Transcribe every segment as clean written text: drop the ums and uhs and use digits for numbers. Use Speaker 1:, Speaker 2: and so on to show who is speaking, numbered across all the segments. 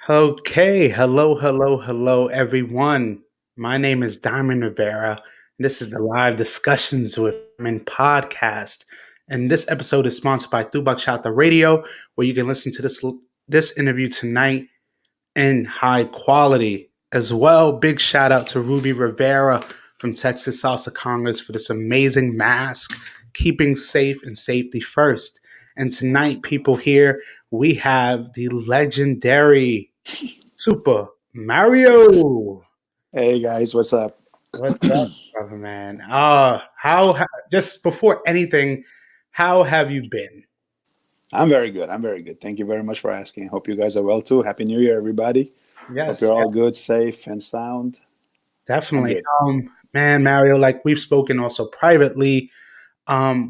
Speaker 1: Okay, hello, everyone. My name is Diamond Rivera. And this is the Live Discussions with Diamond podcast. And this episode is sponsored by Thubak the Radio, where you can listen to this interview tonight in high quality. As well, big shout out to Ruby Rivera from Texas Salsa Congress for this amazing mask, keeping safe and safety first. And tonight, people here, we have the legendary Super Mario.
Speaker 2: Hey guys, what's up?
Speaker 1: What's up, brother man? Just before anything, how have you been?
Speaker 2: I'm very good. I'm very good. Thank you very much for asking. Hope you guys are well too. Happy New Year, everybody. Hope
Speaker 1: Yes,
Speaker 2: you're all good, safe, and sound. I'm
Speaker 1: definitely.
Speaker 2: good.
Speaker 1: Man, Mario, like we've spoken also privately,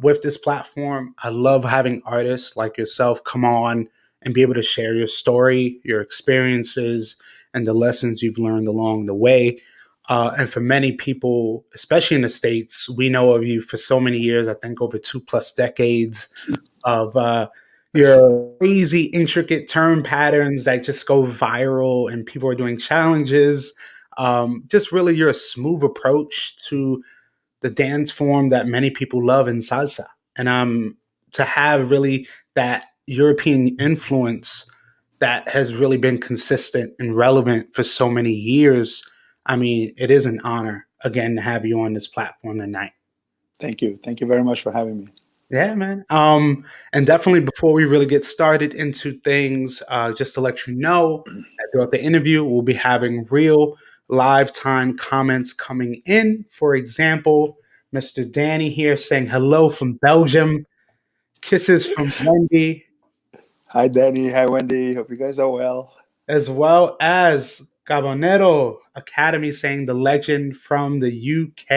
Speaker 1: with this platform, I love having artists like yourself come on and be able to share your story, your experiences, and the lessons you've learned along the way. And for many people, especially in the States, we know of you for so many years, I think over two plus decades of your crazy, intricate turn patterns that just go viral and people are doing challenges. Just really your smooth approach to the dance form that many people love in salsa. And to have really that European influence that has really been consistent and relevant for so many years. I mean, it is an honor again to have you on this platform tonight.
Speaker 2: Thank you. Thank you very much for having me.
Speaker 1: Yeah, man. And definitely before we really get started into things, just to let you know that throughout the interview, we'll be having real live time comments coming in. For example, Mr. Danny here saying hello from Belgium, kisses from Wendy,
Speaker 2: Hi, Danny. Hi, Wendy. Hope you guys are well.
Speaker 1: as well as Gabonero Academy saying the legend from the UK.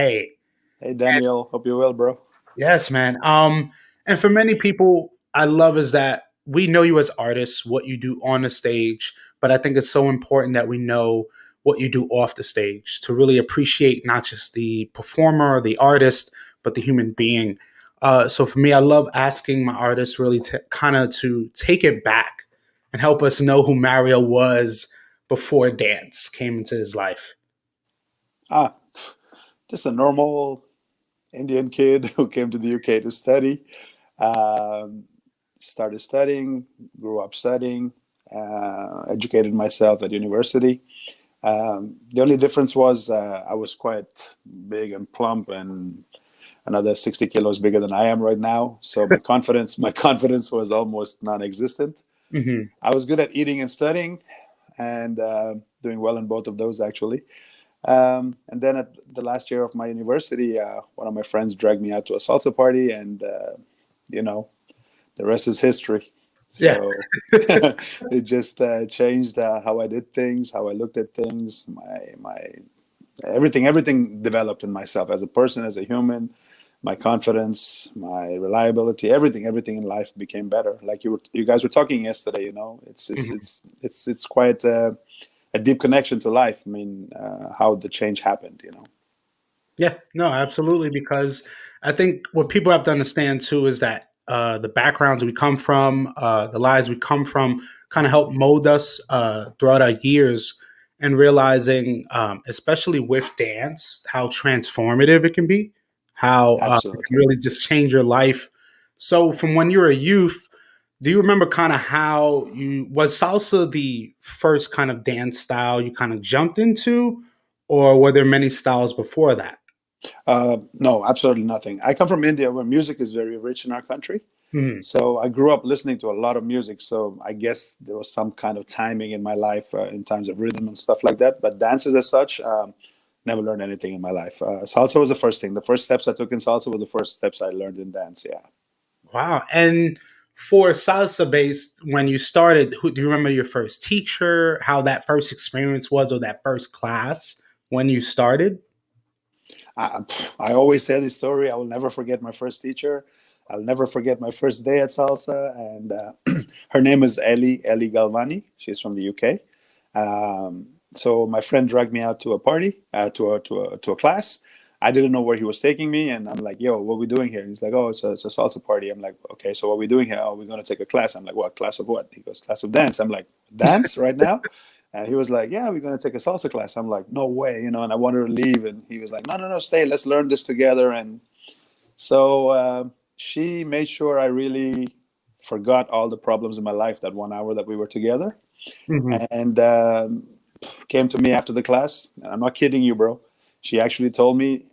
Speaker 2: Hey, Daniel. Hope you're well, bro.
Speaker 1: Yes, man. And for many people, I love is that we know you as artists, what you do on the stage, but I think it's so important that we know what you do off the stage to really appreciate not just the performer or the artist, but the human being. So for me, I love asking my artists really to kind of to take it back and help us know who Mario was before dance came into his life.
Speaker 2: Ah, just a normal Indian kid who came to the UK to study. Um, Started studying, grew up studying, educated myself at university. The only difference was I was quite big and plump and another 60 kilos bigger than I am right now. So my confidence was almost non-existent.
Speaker 1: Hmm.
Speaker 2: I was good at eating and studying, and doing well in both of those actually. And then at the last year of my university, one of my friends dragged me out to a salsa party, and you know, the rest is history.
Speaker 1: Yeah.
Speaker 2: So it just changed how I did things, how I looked at things, my everything developed in myself as a person, as a human. My confidence, my reliability, everything in life became better. Like you guys were talking yesterday. It's it's
Speaker 1: Mhm.
Speaker 2: it's it's it's quite a deep connection to life. I mean, how the change happened.
Speaker 1: Yeah, no, absolutely. Because I think what people have to understand too is that the backgrounds we come from, the lives we come from, kind of help mold us throughout our years, and realizing, especially with dance, how transformative it can be, how it can
Speaker 2: Absolutely.
Speaker 1: really just change your life. So, from when you were a youth, do you remember kind of how you was salsa the first kind of dance style you kind of jumped into, or were there many styles before that?
Speaker 2: No, absolutely nothing. I come from India, where music is very rich in our country.
Speaker 1: Mhm.
Speaker 2: So I grew up listening to a lot of music. So I guess there was some kind of timing in my life in terms of rhythm and stuff like that. But dances as such, never learned anything in my life. Salsa was the first thing. The first steps I took in salsa was the first steps I learned in dance. Yeah.
Speaker 1: Wow. And for salsa based, when you started, who do you remember your first teacher, how that first experience was, or that first class when you started?
Speaker 2: I, I always say this story. I will never forget my first teacher. I'll never forget my first day at salsa. And her name is Ellie Galvani. She's from the UK. So my friend dragged me out to a party, to a class. I didn't know where he was taking me, and I'm like, "Yo, what are we doing here?" And he's like, "Oh, it's a salsa party." I'm like, "Okay, so what are we doing here?" "Oh, we're gonna take a class." I'm like, "What class of what?" He goes, "Class of dance." I'm like, "Dance right now?" And he was like, "Yeah, we're gonna take a salsa class." I'm like, "No way," you know. And I wanted to leave, and he was like, "No, no, no, stay. Let's learn this together." And so she made sure I really forgot all the problems in my life that 1 hour that we were together,
Speaker 1: Hmm.
Speaker 2: and came to me after the class. And I'm not kidding you, bro. She actually told me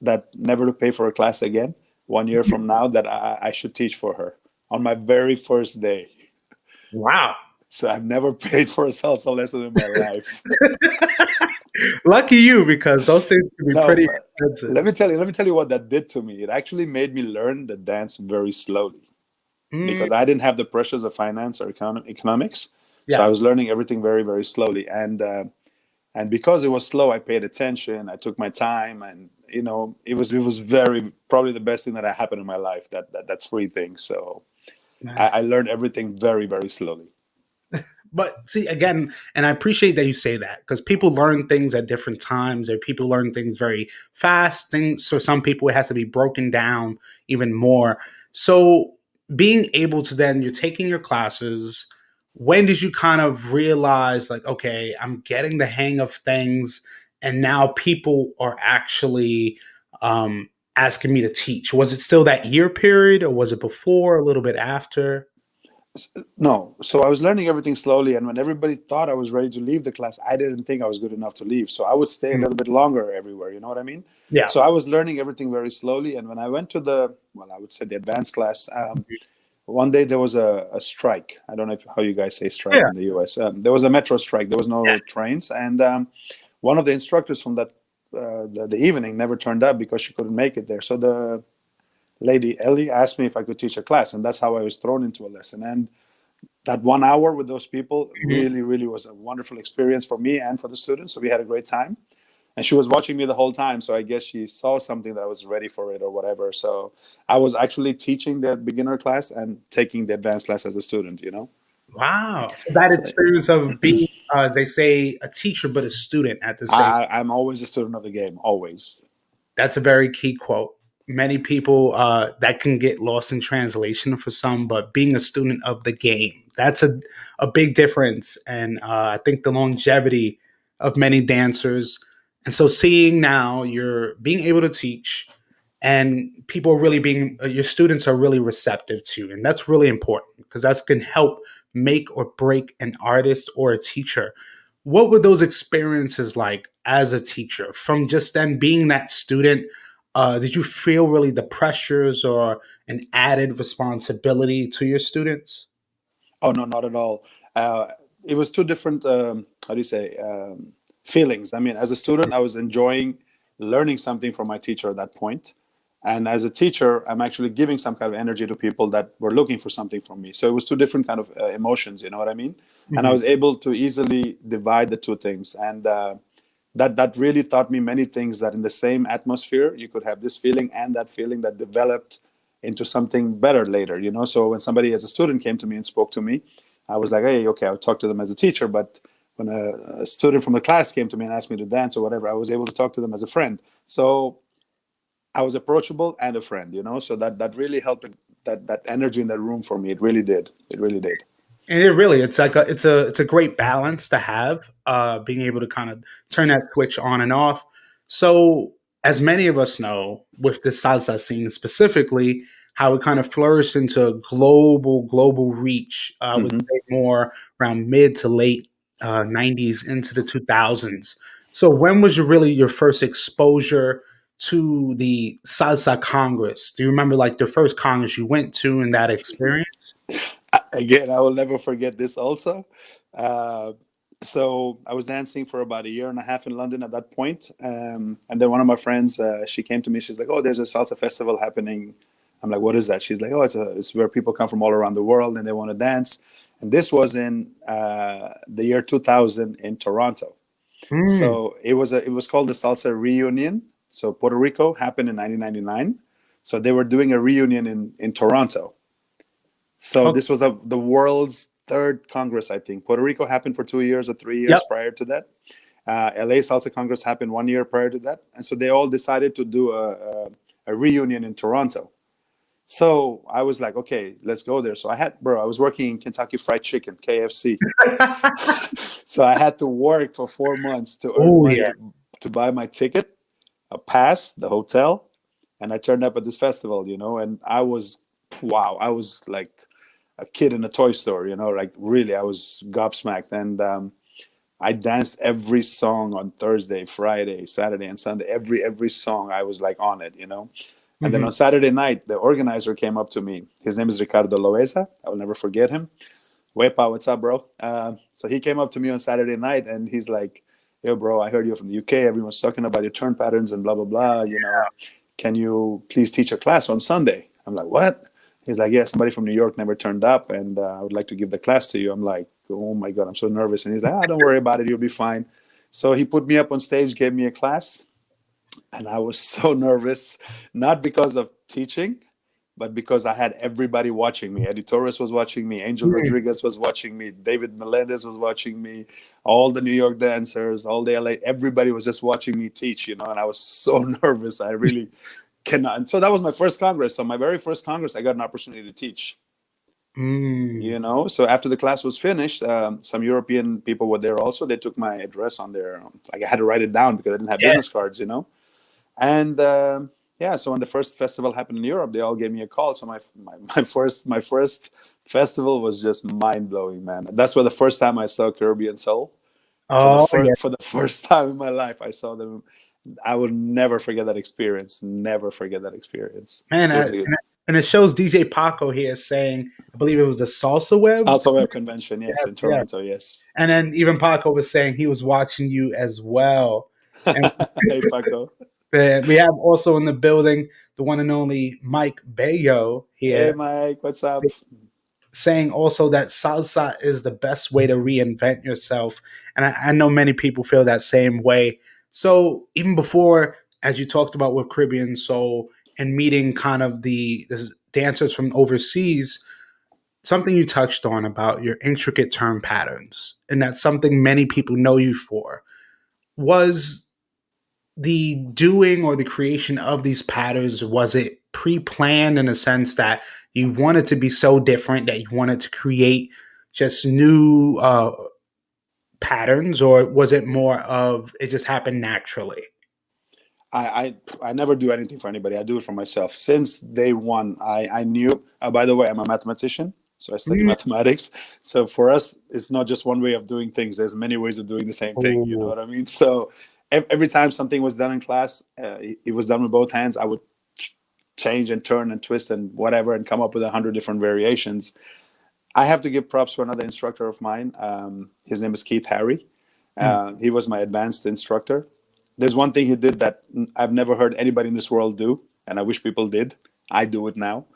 Speaker 2: that never to pay for a class again 1 year from now, that I should teach for her on my very first day.
Speaker 1: Wow.
Speaker 2: So I've never paid for a salsa lesson in my life.
Speaker 1: Lucky you, because those things can be
Speaker 2: No,
Speaker 1: pretty
Speaker 2: but
Speaker 1: expensive.
Speaker 2: let me tell you what that did to me. It actually made me learn the dance very slowly,
Speaker 1: Mm,
Speaker 2: because I didn't have the pressures of finance or economics. So I
Speaker 1: yes.
Speaker 2: was learning everything very, very slowly. And because it was slow, I paid attention. I took my time, and it was very, probably the best thing that happened in my life. That free thing. So I learned everything very, very slowly.
Speaker 1: But see, again, and I appreciate that you say that, because people learn things at different times, or people learn things very fast. Things for some people it has to be broken down even more. So being able to, then you're taking your classes. When did you kind of realize, like, okay, I'm getting the hang of things, and now people are actually um, asking me to teach? Was it still that year period, or was it before, a little bit after?
Speaker 2: No, so I was learning everything slowly, and when everybody thought I was ready to leave the class, I didn't think I was good enough to leave. So I would stay a
Speaker 1: Mm,
Speaker 2: little bit longer everywhere. You know what I mean?
Speaker 1: yeah.
Speaker 2: So I was learning everything very slowly, and when I went to I would say the advanced class. One day there was a strike. I don't know how you guys say strike
Speaker 1: Yeah.
Speaker 2: in the U.S. There was a metro strike. There was no trains, and one of the instructors from the evening never turned up because she couldn't make it there. So the lady Ellie asked me if I could teach a class, and that's how I was thrown into a lesson. And that 1 hour with those people
Speaker 1: Mhm.
Speaker 2: really, really was a wonderful experience for me and for the students. So we had a great time. And she was watching me the whole time. So I guess she saw something that I was ready for it or whatever. So I was actually teaching the beginner class and taking the advanced class as a student.
Speaker 1: Wow. So that
Speaker 2: So
Speaker 1: experience of being, they say, a teacher but a student at the same,
Speaker 2: I'm always a student of the game, always.
Speaker 1: that's a very key quote. Many people, that can get lost in translation for some, but being a student of the game, that's a big difference. And I think the longevity of many dancers. And so seeing now you're being able to teach, and people are really being, your students are really receptive to, and that's really important, because that can help make or break an artist or a teacher. What were those experiences like as a teacher, from just then being that student? Did you feel really the pressures or an added responsibility to your students?
Speaker 2: Oh, no, not at all. Uh, it was two different, how do you say, feelings. I mean, as a student, I was enjoying learning something from my teacher at that point. And as a teacher, I'm actually giving some kind of energy to people that were looking for something from me. So it was two different kind of emotions, you know what I mean? And I
Speaker 1: Mhm.
Speaker 2: was able to easily divide the two things. And that really taught me many things, that in the same atmosphere, you could have this feeling and that feeling that developed into something better later. So when somebody as a student came to me and spoke to me, I was like, hey, okay, I'll talk to them as a teacher. But when a student from the class came to me and asked me to dance or whatever, I was able to talk to them as a friend. So I was approachable and a friend. So that really helped, that energy in that room for me. It really did. It really did.
Speaker 1: And it really, it's like it's a great balance to have, being able to kind of turn that switch on and off. So, as many of us know, with the salsa scene specifically, how it kind of flourished into a global reach. I would
Speaker 2: Hmm.
Speaker 1: say more around mid to late '90s into the 2000s. So, when was really your first exposure to the salsa congress? Do you remember, like, the first congress you went to and that experience?
Speaker 2: Again, I will never forget this also. Uh, so I was dancing for about a year and a half in London at that point. And then one of my friends, she came to me. She's like, "Oh, there's a salsa festival happening." I'm like, "What is that?" She's like, "Oh, it's where people come from all around the world and they want to dance." And this was in the year 2000 in Toronto.
Speaker 1: Mm,
Speaker 2: So it was called the Salsa Reunion. So Puerto Rico happened in 1999. So they were doing a reunion in Toronto. So
Speaker 1: okay.
Speaker 2: this was the world's third Congress, I think. Puerto Rico happened for 2 years or 3 years
Speaker 1: Yep.
Speaker 2: prior to that. LA Salsa Congress happened 1 year prior to that, and so they all decided to do a reunion in Toronto. So I was like, okay, let's go there. So I was working in Kentucky Fried Chicken, KFC. So I had to work for 4 months to earn
Speaker 1: Oh
Speaker 2: money
Speaker 1: yeah.
Speaker 2: to buy my ticket, a pass, the hotel, and I turned up at this festival, and wow, I was like a kid in a toy store, like really, I was gobsmacked. And I danced every song on Thursday, Friday, Saturday, and Sunday. Every song I was like on it. And then
Speaker 1: Hmm.
Speaker 2: on Saturday night, the organizer came up to me. His name is Ricardo Loeza. I will never forget him. Wepa, what's up, bro? So he came up to me on Saturday night and he's like, yo, bro, I heard you're from the UK. Everyone's talking about your turn patterns and blah, blah, blah. Can you please teach a class on Sunday? I'm like, what? He's like, yeah, somebody from New York never turned up and I would like to give the class to you. I'm like, oh my God, I'm so nervous. And he's like, don't worry about it. You'll be fine. So he put me up on stage, gave me a class. And I was so nervous, not because of teaching, but because I had everybody watching me. Eddie Torres was watching me, Angel Rodriguez was watching me, David Melendez was watching me, all the New York dancers, all the LA, everybody was just watching me teach. And I was so nervous. I really cannot. And so that was my first Congress. So my very first Congress, I got an opportunity to teach.
Speaker 1: Mm.
Speaker 2: So after the class was finished, some European people were there also. They took my address on their, like I had to write it down because I didn't have
Speaker 1: Yeah.
Speaker 2: business cards. And yeah, so when the first festival happened in Europe, they all gave me a call. So my first festival was just mind blowing, man. That's where the first time I saw Caribbean Soul. For the
Speaker 1: Oh yeah,
Speaker 2: first for the first time in my life, I saw them. I will never forget that experience. Never forget that experience.
Speaker 1: man.
Speaker 2: It was a
Speaker 1: And it shows DJ Paco here saying, I believe it was the Salsa Web.
Speaker 2: Salsa Web convention, yes,
Speaker 1: Yes,
Speaker 2: in
Speaker 1: yeah.
Speaker 2: Toronto, yes.
Speaker 1: And then even Paco was saying he was watching you as well. And
Speaker 2: Hey, Paco.
Speaker 1: we have also in the building the one and only Mike Bayo
Speaker 2: Hey,
Speaker 1: here
Speaker 2: Mike. What's up?
Speaker 1: saying also that salsa is the best way to reinvent yourself. And I know many people feel that same way. So even before, as you talked about with Caribbean Soul and meeting kind of the dancers from overseas, something you touched on about your intricate turn patterns, and that's something many people know you for, was the doing or the creation of these patterns, was it pre-planned in a sense that you wanted to be so different that you wanted to create just new patterns, or was it more of it just happened naturally?
Speaker 2: I never do anything for anybody. I do it for myself. Since day one, I knew. By the way, I'm a mathematician, so I study
Speaker 1: Mm.
Speaker 2: mathematics. So for us, it's not just one way of doing things. There's many ways of doing the same thing. You know
Speaker 1: Oh.
Speaker 2: what I mean? So every time something was done in class, it was done with both hands. I would change and turn and twist and whatever, and come up with 100 different variations. I have to give props to another instructor of mine. His name is Keith Harry.
Speaker 1: Mm.
Speaker 2: He was my advanced instructor. There's one thing he did that I've never heard anybody in this world do, and I wish people did. I do it now.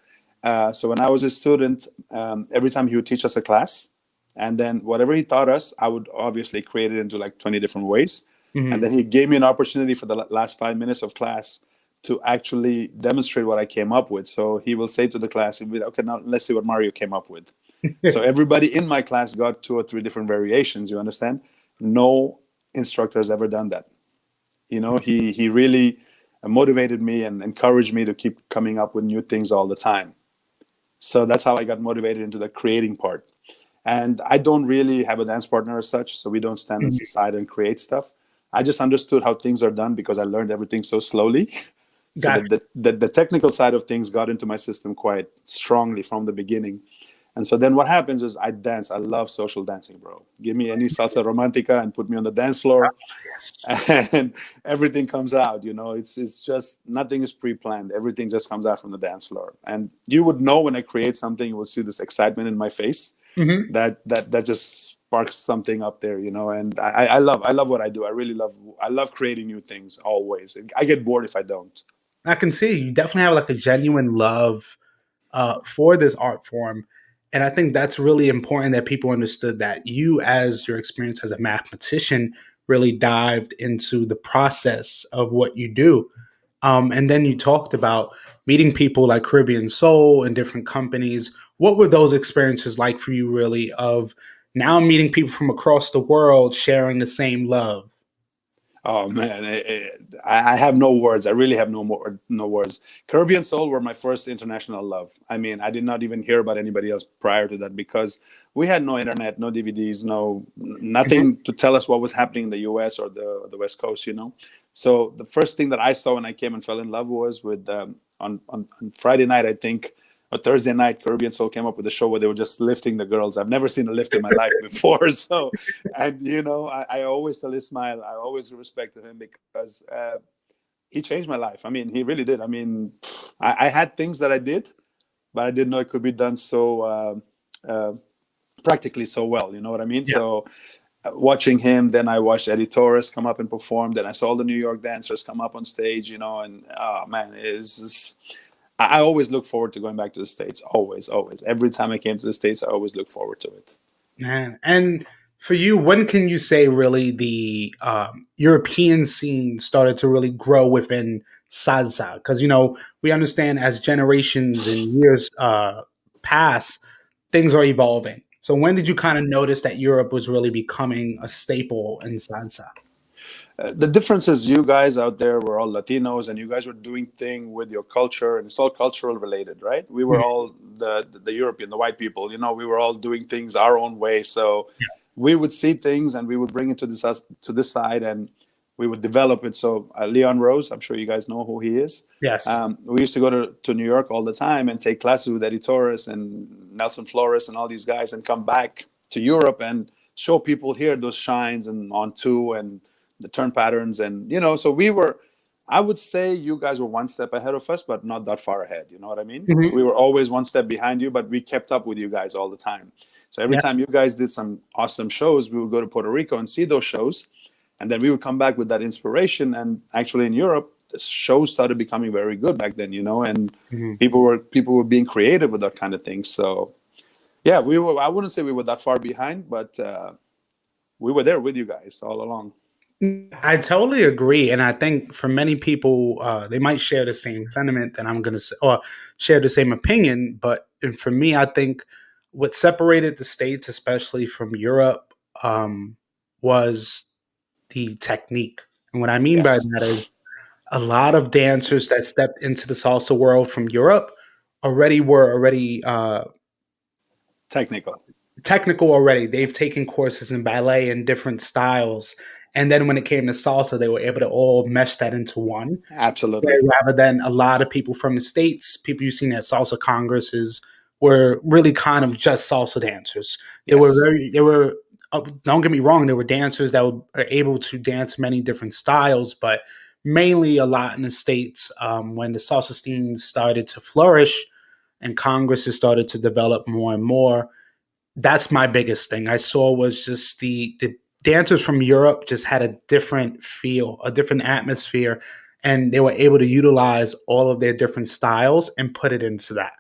Speaker 2: So when I was a student, every time he would teach us a class, and then whatever he taught us, I would obviously create it into like 20 different ways. And
Speaker 1: Mhm.
Speaker 2: then he gave me an opportunity for the last 5 minutes of class to actually demonstrate what I came up with. So he will say to the class, he'll be like, okay, now let's see what Mario came up with. So everybody in my class got 2 or 3 different variations. You understand? No instructor has ever done that. He really motivated me and encouraged me to keep coming up with new things all the time. So that's how I got motivated into the creating part. And I don't really have a dance partner as such, so we don't stand on the
Speaker 1: Mhm.
Speaker 2: side and create stuff. I just understood how things are done because I learned everything so slowly. So
Speaker 1: Got
Speaker 2: that the technical side of things got into my system quite strongly from the beginning. And so then what happens is I dance. I love social dancing, bro. Give me any salsa romantica and put me on the dance floor,
Speaker 1: yes.
Speaker 2: and everything comes out. It's just nothing is pre-planned. Everything just comes out from the dance floor. And you would know when I create something, you will see this excitement in my face
Speaker 1: Hmm.
Speaker 2: that just sparks something up there. And I love what I do. I love creating new things always. I get bored if I don't.
Speaker 1: I can see you definitely have like a genuine love for this art form. And I think that's really important that people understood that you, as your experience as a mathematician, really dived into the process of what you do. And then you talked about meeting people like Caribbean Soul and different companies. What were those experiences like for you, really, of now meeting people from across the world sharing the same love?
Speaker 2: Oh man, I have no words. I really have no words. Caribbean Soul were my first international love. I mean, I did not even hear about anybody else prior to that because we had no internet, no DVDs, no
Speaker 1: Mhm.
Speaker 2: nothing to tell us what was happening in the U.S. or the West Coast. So the first thing that I saw when I came and fell in love was with on Friday night, I think, or Thursday night, Caribbean Soul came up with a show where they were just lifting the girls. I've never seen a lift in my life before. So, and I always tell Ismail, I always respected him because he changed my life. I mean, he really did. I mean, I had things that I did, but I didn't know it could be done so practically so well. You know what I mean?
Speaker 1: Yeah.
Speaker 2: So watching him, then I watched Eddie Torres come up and perform. Then I saw the New York dancers come up on stage. And oh man, it's just, I always look forward to going back to the States. Always, always. Every time I came to the States, I always look forward to it.
Speaker 1: Man, and for you, when can you say really the European scene started to really grow within salsa? Because we understand as generations and years pass, things are evolving. So when did you kind of notice that Europe was really becoming a staple in salsa?
Speaker 2: The difference is you guys out there were all Latinos and you guys were doing thing with your culture and it's all cultural related, right? We were
Speaker 1: Mhm.
Speaker 2: all the European, the white people, we were all doing things our own way. So we would see things and we would bring it to this side and we would develop it. So Leon Rose, I'm sure you guys know who he is.
Speaker 1: Yes.
Speaker 2: We used to go to New York all the time and take classes with Eddie Torres and Nelson Flores and all these guys and come back to Europe and show people here those shines and on two and the turn patterns. And, so I would say you guys were one step ahead of us, but not that far ahead. You know what I mean?
Speaker 1: Hmm.
Speaker 2: We were always one step behind you, but we kept up with you guys all the time. So every
Speaker 1: Yeah.
Speaker 2: time you guys did some awesome shows, we would go to Puerto Rico and see those shows. And then we would come back with that inspiration. And actually in Europe, the shows started becoming very good back then, and
Speaker 1: Mhm.
Speaker 2: people were being creative with that kind of thing. So yeah, I wouldn't say we were that far behind, but we were there with you guys all along.
Speaker 1: I totally agree, and I think for many people, they might share the same sentiment that I'm going to say, or share the same opinion. But for me, I think what separated the states, especially from Europe, um, was the technique. And what I mean by
Speaker 2: Yes.
Speaker 1: that is a lot of dancers that stepped into the salsa world from Europe were already
Speaker 2: Technical.
Speaker 1: technical already. They've taken courses in ballet and different styles. And then when it came to salsa, they were able to all mesh that into one.
Speaker 2: Absolutely.
Speaker 1: Rather than a lot of people from the States, people you've seen at salsa congresses were really kind of just salsa dancers.
Speaker 2: Yes.
Speaker 1: They were, don't get me wrong, there were dancers that were able to dance many different styles, but mainly a lot in the States when the salsa scenes started to flourish and congresses started to develop more and more. That's my biggest thing I saw was just the dancers from Europe just had a different feel, a different atmosphere, and they were able to utilize all of their different styles and put it into that.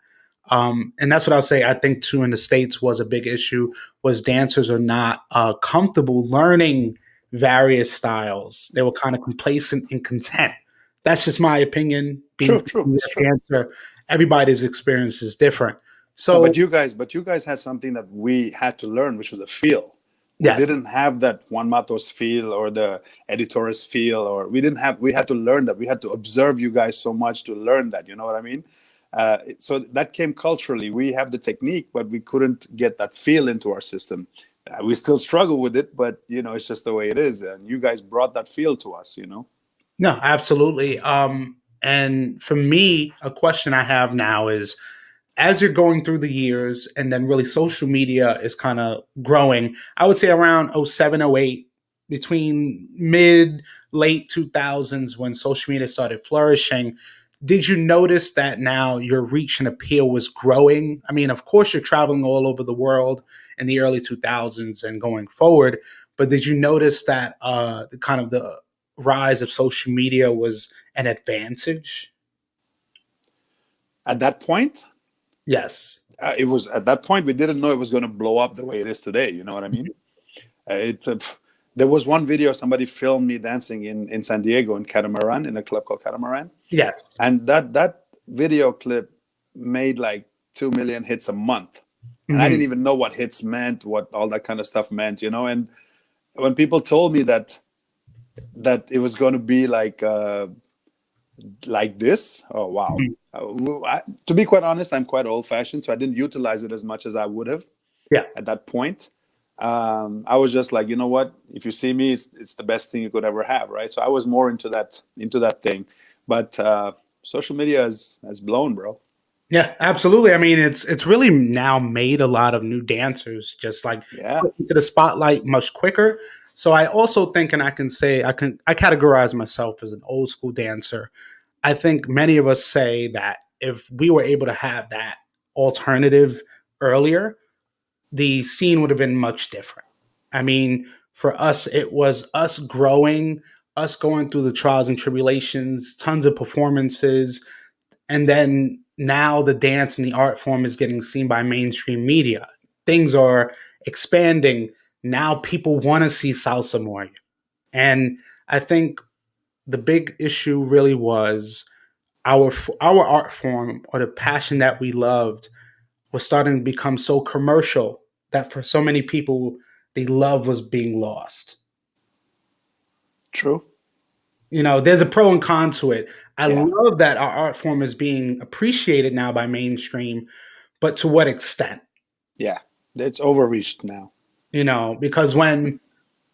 Speaker 1: And that's what I'll say. I think too in the states was a big issue was dancers are not comfortable learning various styles. They were kind of complacent and content. That's just my opinion. Being
Speaker 2: True, true. It's
Speaker 1: a
Speaker 2: true.
Speaker 1: dancer, everybody's experience is different.
Speaker 2: No,
Speaker 1: So
Speaker 2: but you guys had something that we had to learn, which was a feel. We
Speaker 1: yes.
Speaker 2: didn't have that Juan Matos feel or the editores feel, or we had to learn that. We had to observe you guys so much to learn that. You know what I mean? So that came culturally. We have the technique, but we couldn't get that feel into our system. We still struggle with it, but it's just the way it is. And you guys brought that feel to us.
Speaker 1: No, absolutely. And for me, a question I have now is as you're going through the years and then really social media is kind of growing, I would say around '07, '08, between mid, late 2000s when social media started flourishing, did you notice that now your reach and appeal was growing? I mean, of course, you're traveling all over the world in the early 2000s and going forward, but did you notice that the kind of the rise of social media was an advantage?
Speaker 2: At that point,
Speaker 1: Yes.
Speaker 2: it was at that point we didn't know it was going to blow up the way it is today. You know what I mean? There was one video somebody filmed me dancing in San Diego in Catamaran in a club called Catamaran,
Speaker 1: Yes.
Speaker 2: and that video clip made like 2 million hits a month, and I didn't
Speaker 1: Mhm.
Speaker 2: even know what hits meant, what all that kind of stuff meant. And when people told me that that it was going to be like this. Oh wow.
Speaker 1: Mhm.
Speaker 2: To be quite honest, I'm quite old fashioned, so I didn't utilize it as much as I would have
Speaker 1: Yeah.
Speaker 2: at that point. I was just like, you know what? If you see me, it's the best thing you could ever have, right? So I was more into that thing. But social media has blown, bro.
Speaker 1: Yeah, absolutely. I mean, it's really now made a lot of new dancers just like
Speaker 2: Yeah,
Speaker 1: put into the spotlight much quicker. So I also think, and I can say, I categorize myself as an old school dancer. I think many of us say that if we were able to have that alternative earlier, the scene would have been much different. I mean, for us, it was us growing, us going through the trials and tribulations, tons of performances, and then now the dance and the art form is getting seen by mainstream media. Things are expanding. Now people want to see salsa more. And I think the big issue really was our art form or the passion that we loved was starting to become so commercial that for so many people the love was being lost.
Speaker 2: true.
Speaker 1: There's a pro and con to it. I
Speaker 2: Yeah,
Speaker 1: love that our art form is being appreciated now by mainstream, but to what extent?
Speaker 2: yeah. It's overreached now.
Speaker 1: Because when,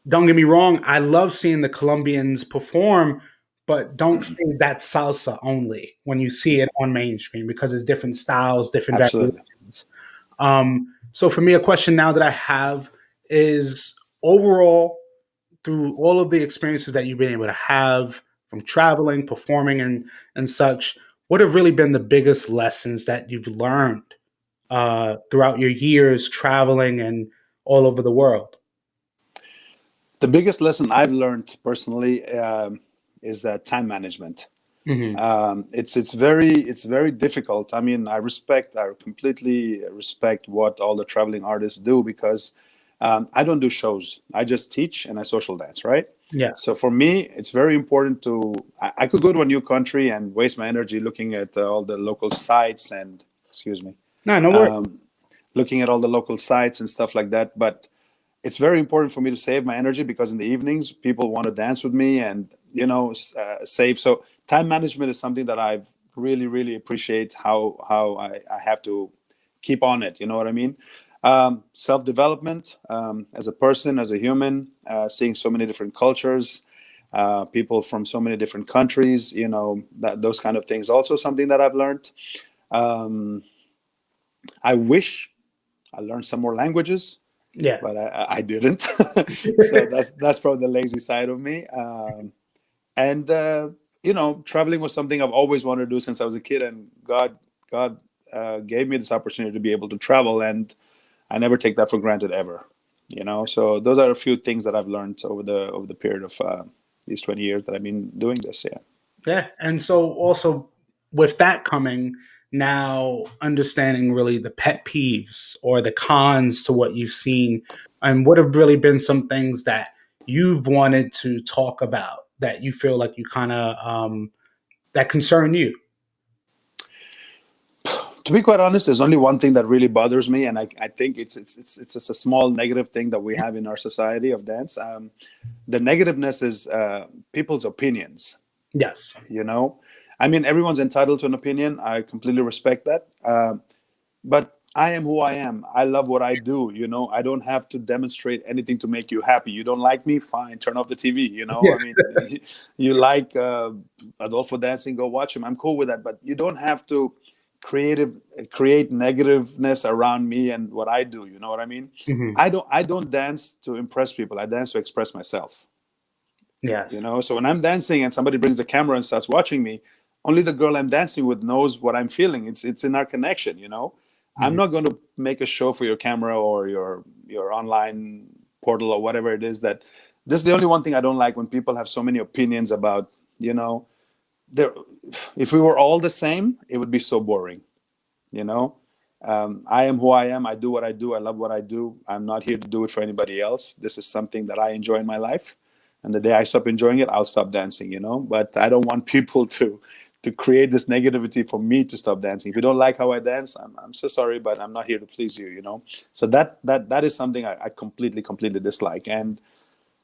Speaker 1: don't get me wrong, I love seeing the Colombians perform, but don't say that's salsa only when you see it on mainstream because it's different styles, different
Speaker 2: Absolutely.
Speaker 1: variations. So for me, a question now that I have is overall, through all of the experiences that you've been able to have from traveling, performing, and such, what have really been the biggest lessons that you've learned throughout your years traveling and all over the world?
Speaker 2: The biggest lesson I've learned personally is time management.
Speaker 1: Hmm.
Speaker 2: It's very difficult. I mean, I completely respect what all the traveling artists do because I don't do shows. I just teach and I social dance, right?
Speaker 1: Yeah.
Speaker 2: So for me, it's very important to. I could go to a new country and waste my energy looking at all the local sites and excuse me,
Speaker 1: No, no worries.
Speaker 2: um, looking at all the local sites and stuff like that. But it's very important for me to save my energy because in the evenings people want to dance with me and save. So time management is something that I've really appreciate how I have to keep on it. You know what I mean? Self development as a person, as a human, seeing so many different cultures, people from so many different countries. Those kind of things. Also something that I've learned. Um, I wish I learned some more languages,
Speaker 1: Yeah.
Speaker 2: but I didn't. So that's probably the lazy side of me. And traveling was something I've always wanted to do since I was a kid, and God gave me this opportunity to be able to travel, and I never take that for granted ever. So those are a few things that I've learned over the period of these 20 years that I've been doing this. Yeah.
Speaker 1: Yeah. And so also with that coming, now understanding really the pet peeves or the cons to what you've seen and what have really been some things that you've wanted to talk about that you feel like you kind of that concern you.
Speaker 2: To be quite honest, there's only one thing that really bothers me, and I think it's just a small negative thing that we have in our society of dance. The negativeness is people's opinions.
Speaker 1: Yes.
Speaker 2: You know, I mean, everyone's entitled to an opinion. I completely respect that. But I am who I am. I love what I do. I don't have to demonstrate anything to make you happy. You don't like me? Fine, turn off the TV.
Speaker 1: Yeah.
Speaker 2: I mean, you like Adolfo dancing, go watch him. I'm cool with that. But you don't have to creative create negativeness around me and what I do. You know what I mean?
Speaker 1: Hmm.
Speaker 2: I don't dance to impress people. I dance to express myself.
Speaker 1: Yes.
Speaker 2: So when I'm dancing and somebody brings a camera and starts watching me, only the girl I'm dancing with knows what I'm feeling. It's in our connection. I'm
Speaker 1: Hmm.
Speaker 2: not going to make a show for your camera or your online portal or whatever it is. That this is the only one thing I don't like, when people have so many opinions about, there. If we were all the same, it would be so boring. you know I am who I am. I do what I do. I love what I do. I'm not here to do it for anybody else. This is something that I enjoy in my life, and the day I stop enjoying it, I'll stop dancing. But I don't want people to create this negativity for me to stop dancing. If you don't like how I dance, I'm so sorry, but I'm not here to please you. So that is something I completely dislike. And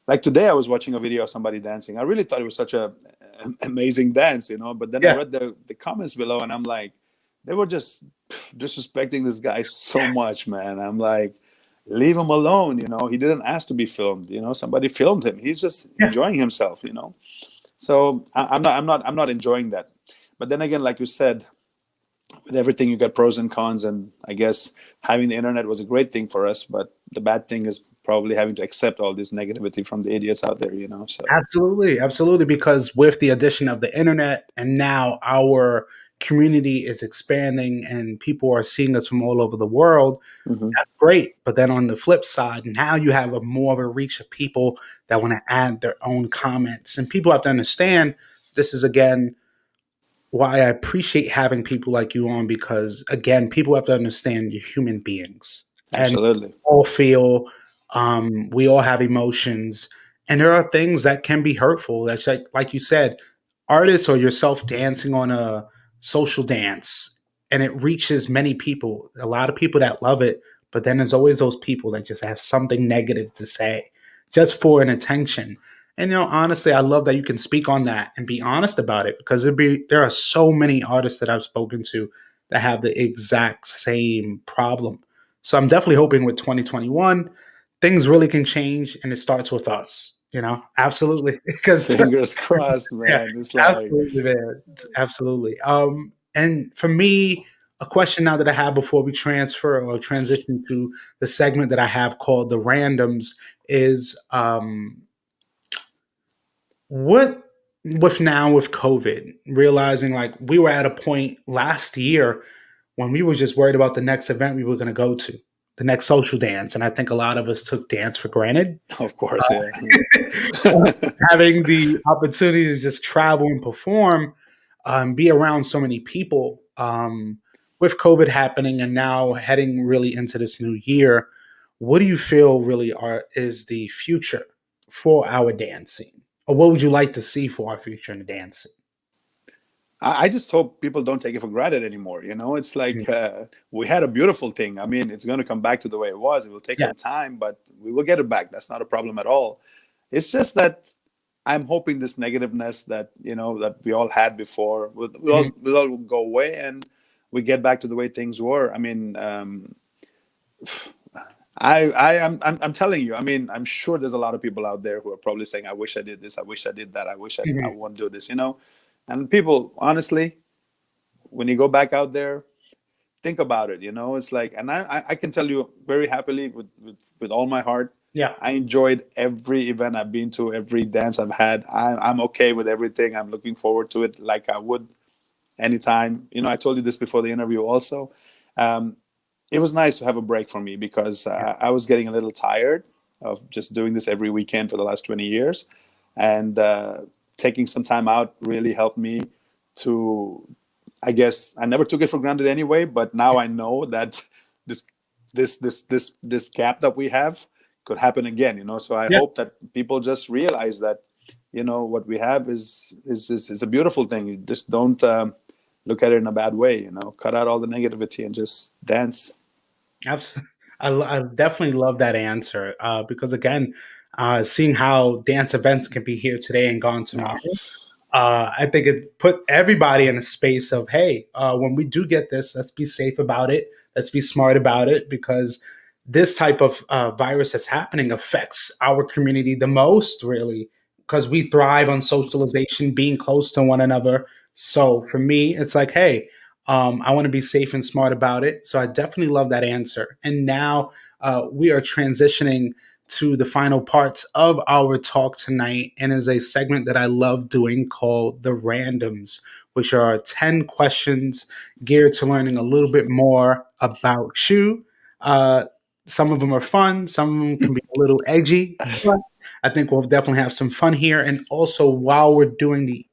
Speaker 2: like today I was watching a video of somebody dancing. I really thought it was such a an amazing dance, you know. But then I
Speaker 1: Yeah,
Speaker 2: read the comments below, and I'm like, they were just disrespecting this guy so much, man. I'm like, leave him alone, you know. He didn't ask to be filmed, you know. Somebody filmed him. He's just
Speaker 1: yeah,
Speaker 2: enjoying himself, you know. So I'm not enjoying that. But then again, like you said, with everything you got pros and cons, and I guess having the internet was a great thing for us, but the bad thing is probably having to accept all this negativity from the idiots out there, you know. So
Speaker 1: absolutely, absolutely. Because with the addition of the internet, and now our community is expanding, and people are seeing us from all over the world.
Speaker 2: mhm.
Speaker 1: That's great. But then on the flip side, now you have a more of a reach of people that want to add their own comments, and people have to understand this is again why I appreciate having people like you on, because again, people have to understand you're human beings and
Speaker 2: Absolutely.
Speaker 1: all feel, we all have emotions, and there are things that can be hurtful. That's like you said, artists or yourself dancing on a social dance, and it reaches many people. A lot of people that love it, but then there's always those people that just have something negative to say, just for an attention. And honestly, I love that you can speak on that and be honest about it, because there are so many artists that I've spoken to that have the exact same problem. So I'm definitely hoping with 2021 things really can change, and it starts with us. Absolutely, because
Speaker 2: Fingers crossed,
Speaker 1: yeah,
Speaker 2: man. It's like,
Speaker 1: absolutely, man, absolutely. And for me, a question now that I have before we transfer or transition to the segment that I have called the randoms is, what with now with COVID, realizing like we were at a point last year when we were just worried about the next event we were going to go to, the next social dance, and I think a lot of us took dance for granted.
Speaker 2: of course, yeah.
Speaker 1: Having the opportunity to just travel and perform, be around so many people, with COVID happening and now heading really into this new year, what do you feel really is the future for our dancing? Or what would you like to see for our future in dancing?
Speaker 2: I just hope people don't take it for granted anymore. You know, it's
Speaker 1: Mm,
Speaker 2: like we had a beautiful thing. I mean, it's going to come back to the way it was. It will take
Speaker 1: yeah.
Speaker 2: some time, but we will get it back. That's not a problem at all. It's just that I'm hoping this negativeness that that we all had before
Speaker 1: Mhm.
Speaker 2: will all go away, and we get back to the way things were. I mean, I'm telling you. I mean, I'm sure there's a lot of people out there who are probably saying, "I wish I did this. I wish I did that. I
Speaker 1: Mhm.
Speaker 2: won't do this." You know, and people, honestly, when you go back out there, think about it. You know, it's like, and I can tell you very happily with all my heart,
Speaker 1: Yeah.
Speaker 2: I enjoyed every event I've been to, every dance I've had. I'm okay with everything. I'm looking forward to it like I would anytime. You know, I told you this before the interview also. Um, it was nice to have a break for me because
Speaker 1: Yeah.
Speaker 2: I was getting a little tired of just doing this every weekend for the last 20 years. And taking some time out really helped me to, I guess I never took it for granted anyway, but now I know that this this gap that we have could happen again, you know. So I
Speaker 1: Yeah.
Speaker 2: hope that people just realize that, what we have is a beautiful thing. You just don't look at it in a bad way, you know. Cut out all the negativity and just dance.
Speaker 1: Abs- I definitely love that answer, because again, seeing how dance events can be here today and gone tomorrow,
Speaker 2: No.
Speaker 1: I think it put everybody in a space of, hey, when we do get this, let's be safe about it. Let's be smart about it, because this type of virus that's happening affects our community the most, really, because we thrive on socialization, being close to one another. So for me, it's like, hey, I want to be safe and smart about it. So I definitely love that answer. And now we are transitioning to the final parts of our talk tonight, and is a segment that I love doing called the randoms, which are 10 questions geared to learning a little bit more about you. Uh, some of them are fun, some of them can be a little edgy, but I think we'll definitely have some fun here. And also, while we're doing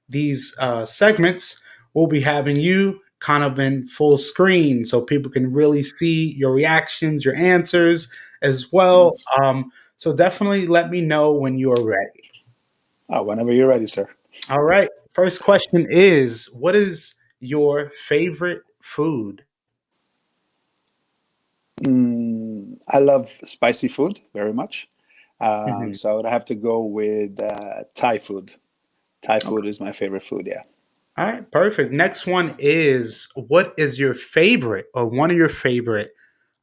Speaker 1: these segments, we'll be having you kind of in full screen so people can really see your reactions, your answers as well. So definitely let me know when you're ready.
Speaker 2: Oh, whenever you're ready, sir.
Speaker 1: All right. First question is, what is your favorite food?
Speaker 2: I love spicy food very much.
Speaker 1: Mhm.
Speaker 2: So I would have to go with Thai food. Thai food
Speaker 1: Okay.
Speaker 2: is my favorite food. Yeah.
Speaker 1: All right, perfect. Next one is, what is your favorite or one of your favorite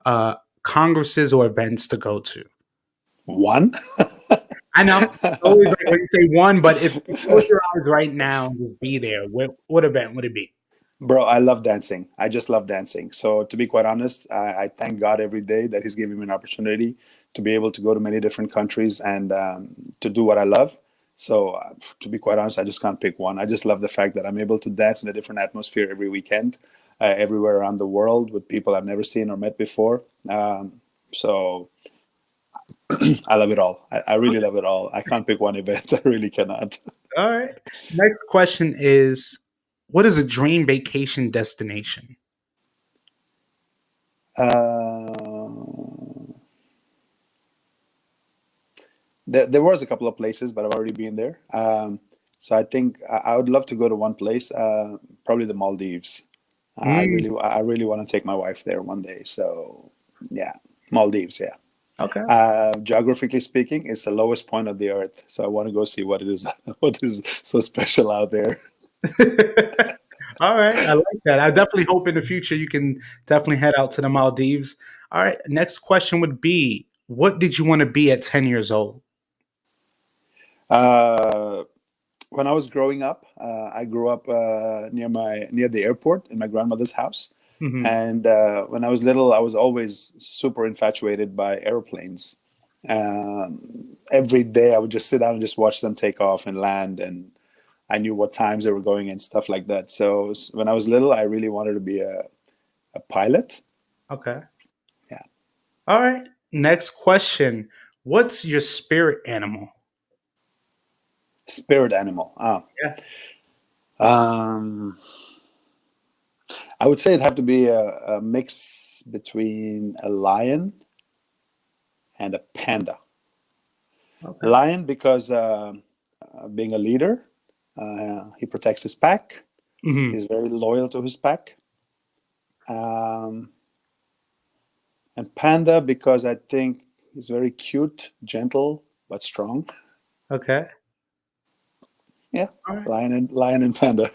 Speaker 1: uh, congresses or events to go to?
Speaker 2: One.
Speaker 1: I know, always like when you say one, but if you close your eyes right now and just be there, what event would it be?
Speaker 2: Bro, I love dancing. I just love dancing. So to be quite honest, I thank God every day that He's giving me an opportunity to be able to go to many different countries and to do what I love. So to be quite honest, I just can't pick one. I just love the fact that I'm able to dance in a different atmosphere every weekend, everywhere around the world with people I've never seen or met before. So I love it all. I really love it all. I can't pick one event. I really cannot.
Speaker 1: All right. Next question is, what is a dream vacation destination?
Speaker 2: Uh, there was a couple of places, but I've already been there. So I think I would love to go to one place, probably the Maldives.
Speaker 1: Mm,
Speaker 2: I really want to take my wife there one day. So yeah, Maldives. Yeah.
Speaker 1: okay.
Speaker 2: Geographically speaking, it's the lowest point of the earth. So I want to go see what it is, what is so special out there.
Speaker 1: All right. I like that. I definitely hope in the future you can definitely head out to the Maldives. All right. Next question would be, what did you want to be at 10 years old?
Speaker 2: Uh, when I was growing up, I grew up near the airport in my grandmother's house.
Speaker 1: Hmm.
Speaker 2: And when I was little, I was always super infatuated by airplanes. Every day, I would just sit down and just watch them take off and land, and I knew what times they were going and stuff like that. So when I was little, I really wanted to be a pilot.
Speaker 1: Okay.
Speaker 2: Yeah,
Speaker 1: All right. Next question. What's your spirit animal?
Speaker 2: spirit animal.
Speaker 1: Yeah.
Speaker 2: Um, I would say it'd have to be a mix between a lion and a panda.
Speaker 1: Okay.
Speaker 2: Lion because being a leader, he protects his pack.
Speaker 1: Hmm.
Speaker 2: He's very loyal to his pack. Um, and panda because I think he's very cute, gentle, but strong.
Speaker 1: Okay.
Speaker 2: Yeah,
Speaker 1: All right.
Speaker 2: lion and panda.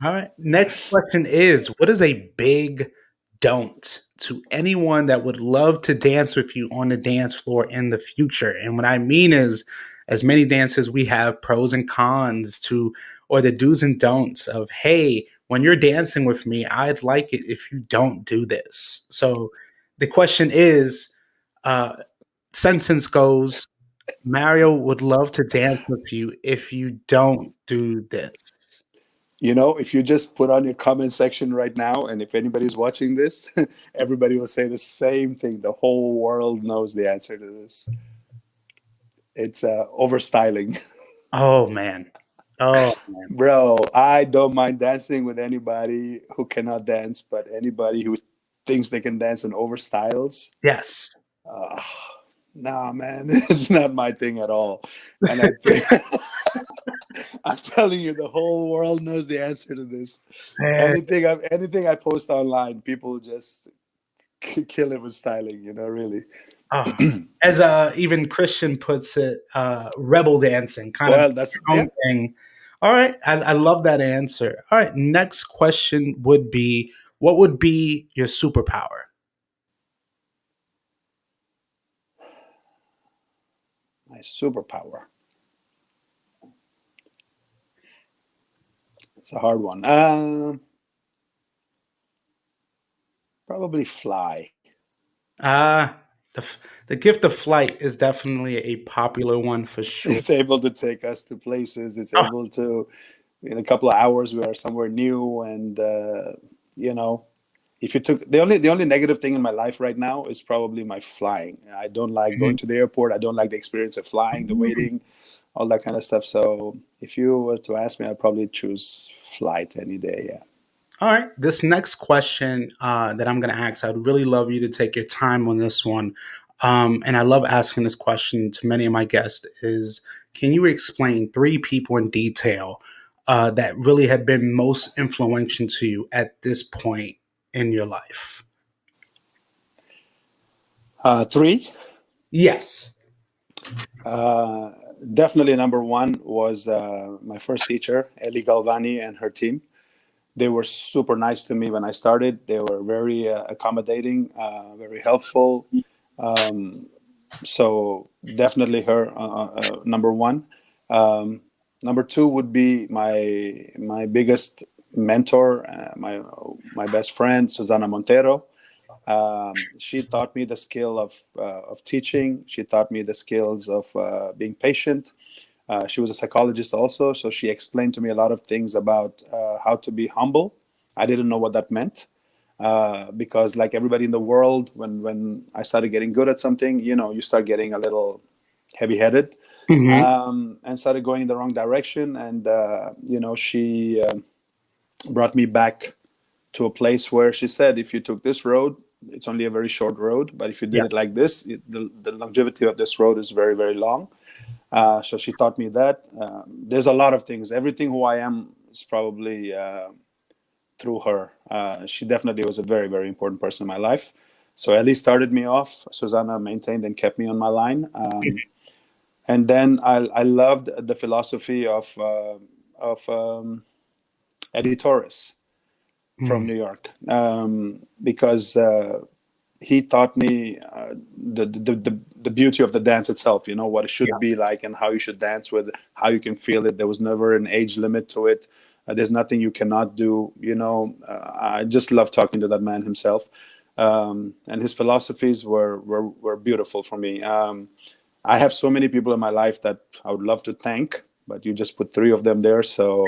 Speaker 1: All right. Next question is, what is a big don't to anyone that would love to dance with you on the dance floor in the future? And what I mean is, as many dancers, we have pros and cons to, or the do's and don'ts of, hey, when you're dancing with me, I'd like it if you don't do this. So the question is, uh, sentence goes, Mario would love to dance with you if you don't do this.
Speaker 2: You know, if you just put on your comment section right now, and if anybody's watching this, everybody will say the same thing. The whole world knows the answer to this. It's overstyling.
Speaker 1: Oh man. Oh man.
Speaker 2: Bro, I don't mind dancing with anybody who cannot dance, but anybody who thinks they can dance and overstyles,
Speaker 1: Yes.
Speaker 2: uh, nah, man, it's not my thing at all. And I think I'm telling you, the whole world knows the answer to this.
Speaker 1: Man.
Speaker 2: Anything I post online, people just kill it with styling. You know, really.
Speaker 1: Oh. As even Christian puts it, rebel dancing, kind of
Speaker 2: Well, that's
Speaker 1: your
Speaker 2: yeah.
Speaker 1: own thing. All right. I love that answer. All right. Next question would be, what would be your superpower?
Speaker 2: My superpower. It's a hard one. Probably fly.
Speaker 1: Ah, the gift of flight is definitely a popular one for sure.
Speaker 2: It's able to take us to places. It's
Speaker 1: Oh,
Speaker 2: able to, in a couple of hours, we are somewhere new. And you know, if you took the only negative thing in my life right now is probably my flying. I don't like going
Speaker 1: mhm.
Speaker 2: to the airport. I don't like the experience of flying, the
Speaker 1: Mm.
Speaker 2: waiting, all that kind of stuff. So if you were to ask me, I'd probably choose flight any day. Yeah.
Speaker 1: All right. This next question that I'm going to ask, I'd really love you to take your time on this one. And I love asking this question to many of my guests is, can you explain three people in detail that really have been most influential to you at this point in your life?
Speaker 2: Three.
Speaker 1: Yes.
Speaker 2: Uh, Definitely number one was my first teacher, Eli Galvani, and her team. They were super nice to me when I started. They were very accommodating, very helpful. Um, so definitely her, number one. Um, Number two would be my biggest mentor, my best friend, Susana Montero. She taught me the skill of teaching. She taught me the skills of being patient. She was a psychologist also, so she explained to me a lot of things about how to be humble. I didn't know what that meant because, like everybody in the world, when I started getting good at something, you start getting a little heavy-headed,
Speaker 1: Hmm.
Speaker 2: and started going in the wrong direction. And she brought me back to a place where she said, if you took this road, it's only a very short road, but if you did
Speaker 1: Yeah.
Speaker 2: it like this, the longevity of this road is very, very long. So she taught me that. There's a lot of things. Everything who I am is probably through her. She definitely was a very, very important person in my life. So Ellie started me off. Susanna maintained and kept me on my line. And then I loved the philosophy of Eddie Torres from
Speaker 1: Mm.
Speaker 2: New York, because he taught me the beauty of the dance itself, what it should
Speaker 1: Yeah.
Speaker 2: be like and how you should dance with, how you can feel it. There was never an age limit to it. There's nothing you cannot do. I just love talking to that man himself, and his philosophies were beautiful for me. I have so many people in my life that I would love to thank, but you just put three of them there. So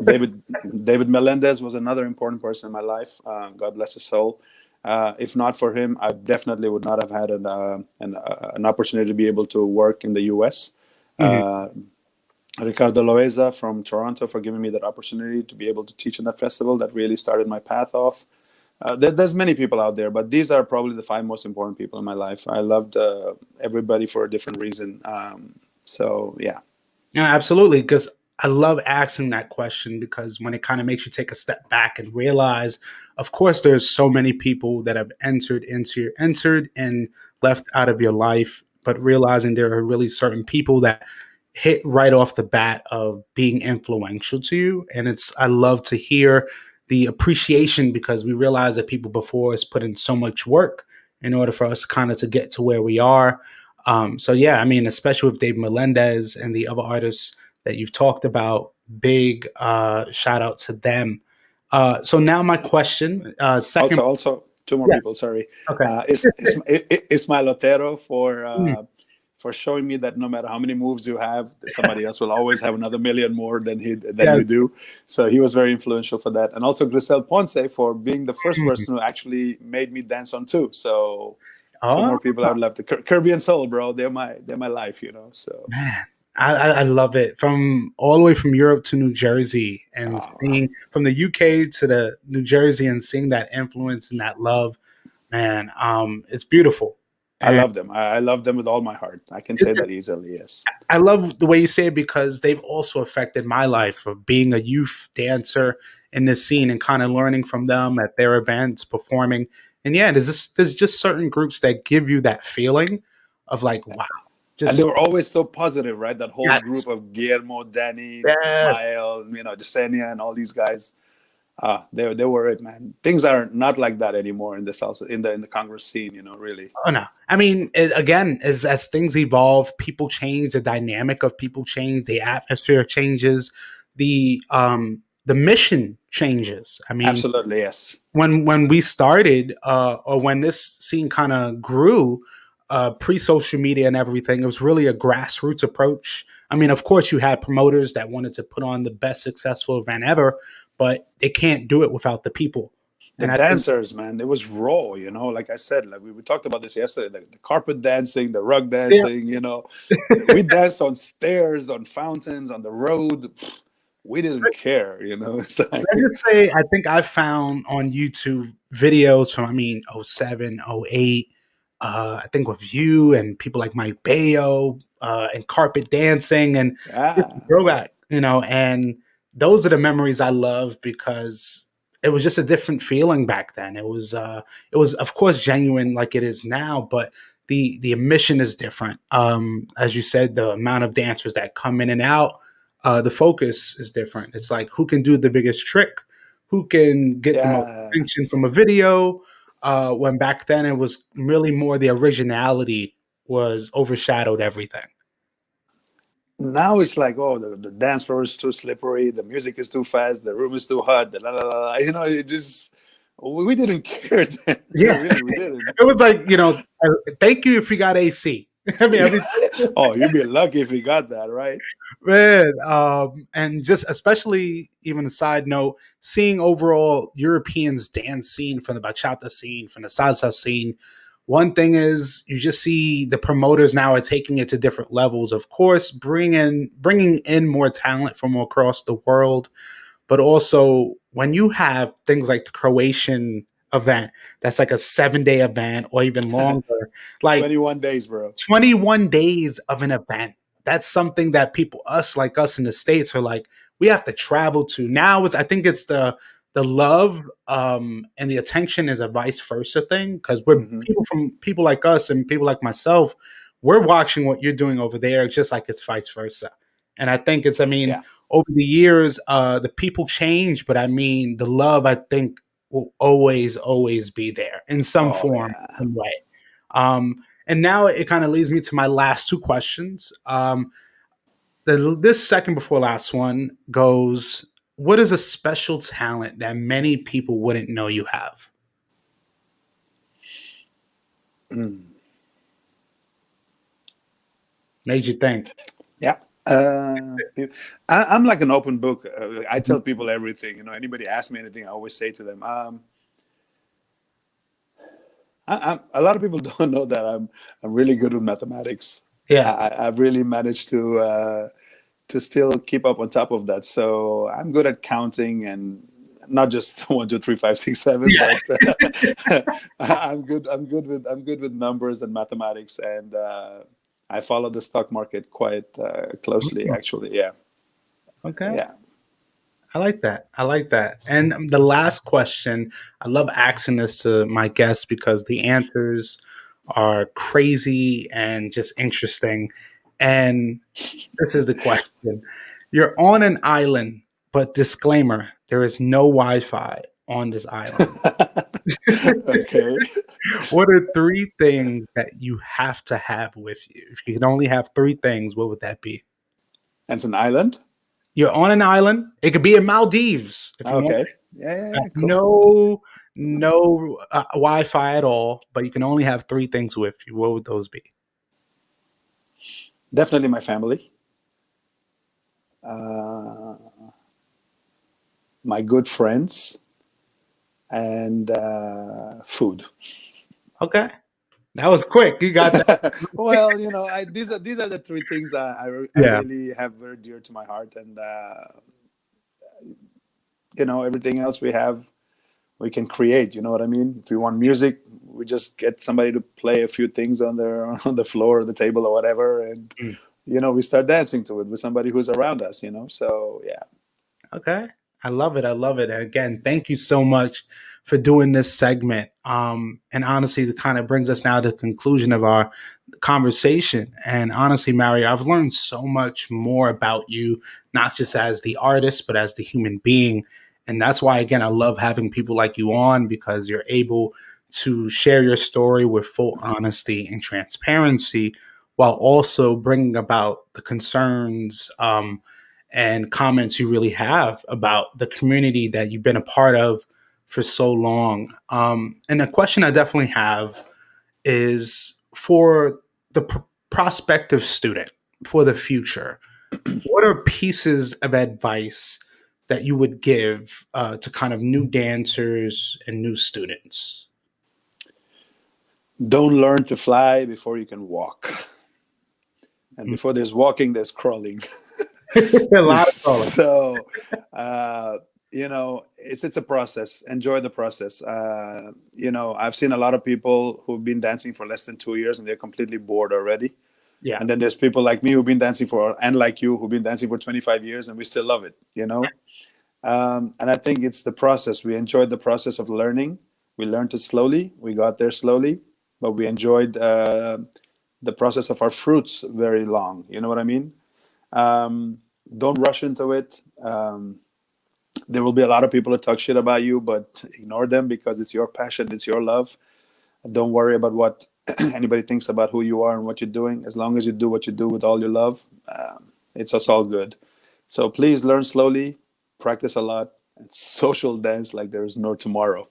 Speaker 2: David David Melendez was another important person in my life. God bless his soul. If not for him, I definitely would not have had an opportunity to be able to work in the U.S.
Speaker 1: Mhm.
Speaker 2: Uh, Ricardo Loeza from Toronto for giving me that opportunity to be able to teach in that festival. That really started my path off. There's many people out there, but these are probably the five most important people in my life. I loved everybody for a different reason. So yeah,
Speaker 1: Yeah, absolutely. Because I love asking that question because when it kind of makes you take a step back and realize, of course, there's so many people that have entered and left out of your life, but realizing there are really certain people that hit right off the bat of being influential to you. And I love to hear the appreciation because we realize that people before us put in so much work in order for us kind of to get to where we are. So yeah, I mean, especially with Dave Melendez and the other artists that you've talked about, big shout out to them. So now my question, second,
Speaker 2: also two more people.
Speaker 1: yes,
Speaker 2: Sorry,
Speaker 1: okay.
Speaker 2: Ismael Otero
Speaker 1: Mm,
Speaker 2: for showing me that no matter how many moves you have, somebody else will always have another million more than
Speaker 1: yes.
Speaker 2: you do. So he was very influential for that, and also Grisel Ponce for being the first
Speaker 1: Mm.
Speaker 2: person who actually made me dance on two. So two
Speaker 1: Oh
Speaker 2: more people I would love to. Kirby and Soul, bro, they're my life, So
Speaker 1: man, I love it from all the way from Europe to New Jersey and
Speaker 2: uh,
Speaker 1: seeing from the UK to the New Jersey and seeing that influence and that love, man, it's beautiful.
Speaker 2: I
Speaker 1: And
Speaker 2: love them. I love them with all my heart. I can say that easily. Yes,
Speaker 1: I love the way you say it because they've also affected my life of being a youth dancer in this scene and kind of learning from them at their events, performing. And yeah, there's just certain groups that give you that feeling of like, wow,
Speaker 2: and they
Speaker 1: just
Speaker 2: were always so positive, right? That whole
Speaker 1: yes,
Speaker 2: group of Guillermo, Danny,
Speaker 1: yes.
Speaker 2: Ismael, Jasenia, and all these guys. They were it, man. Things are not like that anymore in the salsa in the Congress scene. Really.
Speaker 1: Oh no, I mean, again, as things evolve, people change, the dynamic of people change, the atmosphere changes, the mission changes. I mean,
Speaker 2: Absolutely, yes.
Speaker 1: when we started or when this scene kind of grew pre social media and everything, it was really a grassroots approach. I mean, of course you had promoters that wanted to put on the best successful event ever, but they can't do it without the people.
Speaker 2: The
Speaker 1: And I think
Speaker 2: dancers, man, it was raw. Like I said, like we talked about this yesterday. The carpet dancing, the rug
Speaker 1: yeah,
Speaker 2: dancing. We danced on stairs, on fountains, on the road. We didn't care. It's like,
Speaker 1: let's just say I think I found on YouTube videos from, I mean, '07, '08. I think with you and people like Mike Bayo and carpet dancing and just
Speaker 2: yeah.
Speaker 1: throwback, and those are the memories I love because it was just a different feeling back then. It was of course genuine like it is now, but the emission is different. As you said, the amount of dancers that come in and out, the focus is different. It's like who can do the biggest trick, who can get the most
Speaker 2: Yeah.
Speaker 1: attention from a video. When back then it was really more the originality was overshadowed everything.
Speaker 2: Now it's like, oh, the dance floor is too slippery, the music is too fast, the room is too hot, la la la. You know, it just we didn't care then.
Speaker 1: Yeah,
Speaker 2: Really, we didn't.
Speaker 1: it was like thank you if you got AC. I mean, every
Speaker 2: Oh, you'd be lucky if we got that, right?
Speaker 1: Man, and just especially even a side note, seeing overall Europeans dance scene from the bachata scene, from the salsa scene. One thing is you just see the promoters now are taking it to different levels. Of course, bringing in more talent from across the world, but also when you have things like the Croatian event, that's like a 7 day event or even longer, like
Speaker 2: 21 days, bro.
Speaker 1: 21 days of an event. That's something that people, like us in the States, are like, we have to travel to. Now it's I think it's the love and the attention is a vice versa thing because we're
Speaker 2: Hmm.
Speaker 1: people like us and people like myself, we're watching what you're doing over there just like it's vice versa. And I think it's I mean,
Speaker 2: Yeah.
Speaker 1: over the years, the people change, but I mean the love I think will always be there in some
Speaker 2: Oh,
Speaker 1: form,
Speaker 2: yeah.
Speaker 1: some way. And now it kind of leads me to my last two questions. This second before last one goes: what is a special talent that many people wouldn't know you have?
Speaker 2: Mm.
Speaker 1: Made you think.
Speaker 2: Yeah. I'm like an open book. I tell people everything. You know, anybody asks me anything, I always say to them. A lot of people don't know that I'm really good with mathematics.
Speaker 1: Yeah.
Speaker 2: I've really managed to still keep up on top of that. So I'm good at counting and not just 1, 2, 3, 5, 6, 7,
Speaker 1: Yeah.
Speaker 2: but I'm good with numbers and mathematics, and I follow the stock market quite closely. Actually, yeah,
Speaker 1: Okay.
Speaker 2: yeah.
Speaker 1: I like that. I like that. And the last question, I love asking this to my guests because the answers are crazy and just interesting. And this is the question. You're on an island, but disclaimer, there is no Wi-Fi on this island.
Speaker 2: Okay,
Speaker 1: What are three things that you have to have with you? If you could only have three things, what would that be?
Speaker 2: and it's an island.
Speaker 1: You're on an island. It could be in Maldives if you want.
Speaker 2: Okay, yeah, yeah, yeah, cool.
Speaker 1: No Wi-Fi at all, but you can only have three things with you. What would those be?
Speaker 2: Definitely my family, uh, my good friends, and food.
Speaker 1: Okay, that was quick. You got that.
Speaker 2: Well, you know, these are the three things I
Speaker 1: Yeah.
Speaker 2: really have very dear to my heart, and you know, everything else we can create. You know what I mean? If we want music, we just get somebody to play a few things on the on the floor or the table or whatever, and
Speaker 1: Mm.
Speaker 2: you know, we start dancing to it with somebody who's around us. You know, so yeah.
Speaker 1: Okay. I love it. I love it. And again, thank you so much for doing this segment. And honestly, it kind of brings us now to the conclusion of our conversation. And honestly, Mario, I've learned so much more about you, not just as the artist, but as the human being. And that's why, again, I love having people like you on because you're able to share your story with full honesty and transparency while also bringing about the concerns, and comments you really have about the community that you've been a part of for so long. And a question I definitely have is for the prospective student for the future. What are pieces of advice that you would give to kind of new dancers and new students?
Speaker 2: Don't learn to fly before you can walk, and before there's walking, there's crawling.
Speaker 1: A lot of calling.
Speaker 2: So you know, it's a process. Enjoy the process. You know, I've seen a lot of people who've been dancing for less than 2 years and they're completely bored already.
Speaker 1: Yeah.
Speaker 2: And then there's people like me who've been dancing for, and like you, who've been dancing for 25 years and we still love it, you know. And I think it's the process. We enjoyed the process of learning. We learned it slowly, we got there slowly, but we enjoyed the process of our fruits very long. You know what I mean? Um, don't rush into it. There will be a lot of people that talk shit about you, but ignore them because it's your passion, it's your love. Don't worry about what anybody thinks about who you are and what you're doing. As long as you do what you do with all your love, it's us all good. So please learn slowly, practice a lot, and social dance like there is no tomorrow.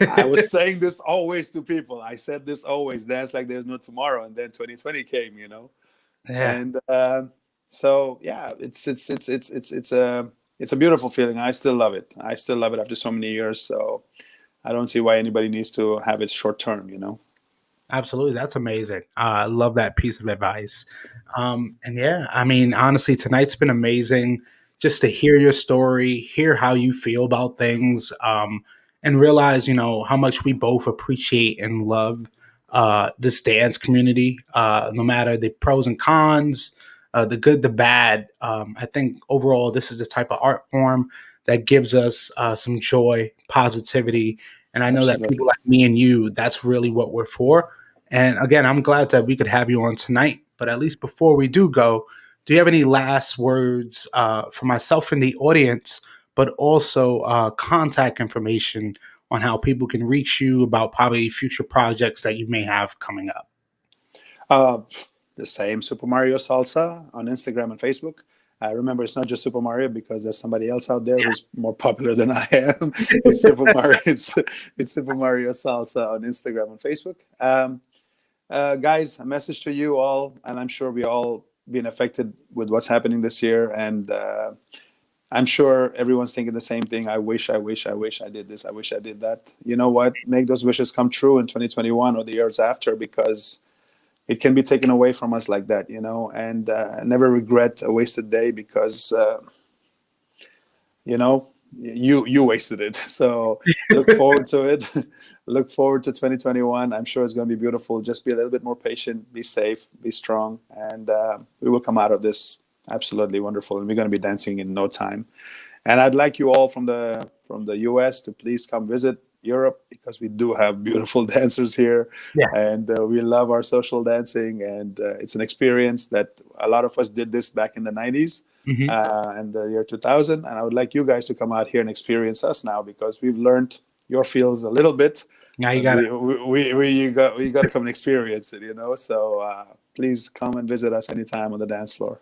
Speaker 2: I was saying this always to people. I said this always, dance like there's no tomorrow, and then 2020 came, you know.
Speaker 1: Yeah,
Speaker 2: And so yeah, it's a beautiful feeling. I still love it. I still love it after so many years. So I don't see why anybody needs to have it short term, you know.
Speaker 1: absolutely. That's amazing. I love that piece of advice. And yeah, I mean, honestly, tonight's been amazing just to hear your story, hear how you feel about things, and realize, how much we both appreciate and love this dance community, no matter the pros and cons, the good, the bad. I think overall, this is the type of art form that gives us some joy, positivity. And I know that people
Speaker 2: Absolutely.
Speaker 1: like me and you, that's really what we're for. And again, I'm glad that we could have you on tonight. But at least before we do go, do you have any last words for myself and the audience, but also contact information on how people can reach you about probably future projects that you may have coming up?
Speaker 2: Uh, the same Super Mario Salsa on Instagram and Facebook. Remember, it's not just Super Mario because there's somebody else out there who's more popular than I am. It's Super Mario. It's Super Mario Salsa on Instagram and Facebook. Guys, a message to you all, and I'm sure we all been affected with what's happening this year, and I'm sure everyone's thinking the same thing. I wish I did this. I wish I did that. You know what? Make those wishes come true in 2021 or the years after, because it can be taken away from us like that, you know. And never regret a wasted day, because you know, you wasted it. So look forward to it. Look forward to 2021. I'm sure it's going to be beautiful. Just be a little bit more patient, be safe, be strong, and we will come out of this absolutely wonderful. And we're going to be dancing in no time. And I'd like you all from the US to please come visit Europe, because we do have beautiful dancers here,
Speaker 1: Yeah.
Speaker 2: and we love our social dancing. And it's an experience that a lot of us did this back in the 90s
Speaker 1: Hmm.
Speaker 2: and the year 2000. And I would like you guys to come out here and experience us now, because we've learned your fields a little bit,
Speaker 1: Now you
Speaker 2: but
Speaker 1: got
Speaker 2: we got to come and experience it, you know. So please come and visit us anytime on the dance floor.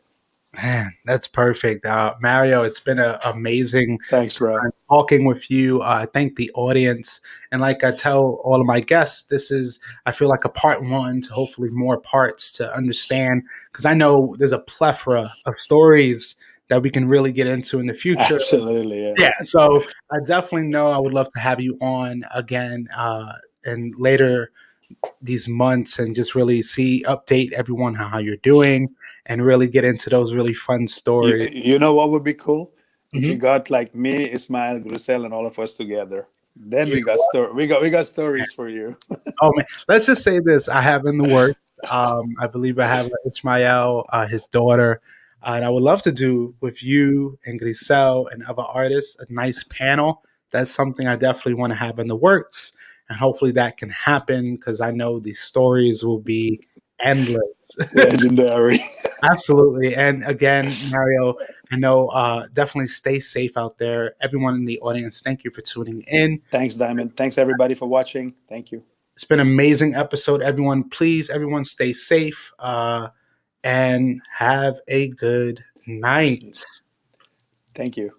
Speaker 1: Man, that's perfect. Mario, it's been an amazing
Speaker 2: Thanks, bro.
Speaker 1: time talking with you. I thank the audience. And like I tell all of my guests, this is, I feel like a part one to hopefully more parts to understand, because I know there's a plethora of stories that we can really get into in the future.
Speaker 2: Absolutely, yeah.
Speaker 1: Yeah. So I definitely know I would love to have you on again and later these months and just really see update everyone how you're doing and really get into those really fun stories.
Speaker 2: You know what would be cool? If you
Speaker 1: Hmm.
Speaker 2: got like me, Ismail, Grisel, and all of us together. Then
Speaker 1: You
Speaker 2: we got
Speaker 1: know
Speaker 2: we got stories for you.
Speaker 1: Oh man, let's just say this: I have in the works. I believe I have Ishmael, his daughter, and I would love to do with you and Grisel and other artists a nice panel. That's something I definitely want to have in the works, and hopefully that can happen because I know these stories will be endless.
Speaker 2: Legendary.
Speaker 1: Absolutely, and again, Mario, I know definitely stay safe out there. Everyone in the audience, thank you for tuning in.
Speaker 2: Thanks, Diamond. Thanks everybody for watching. Thank you.
Speaker 1: It's been an amazing episode. Everyone, please, everyone stay safe and have a good night.
Speaker 2: Thank you.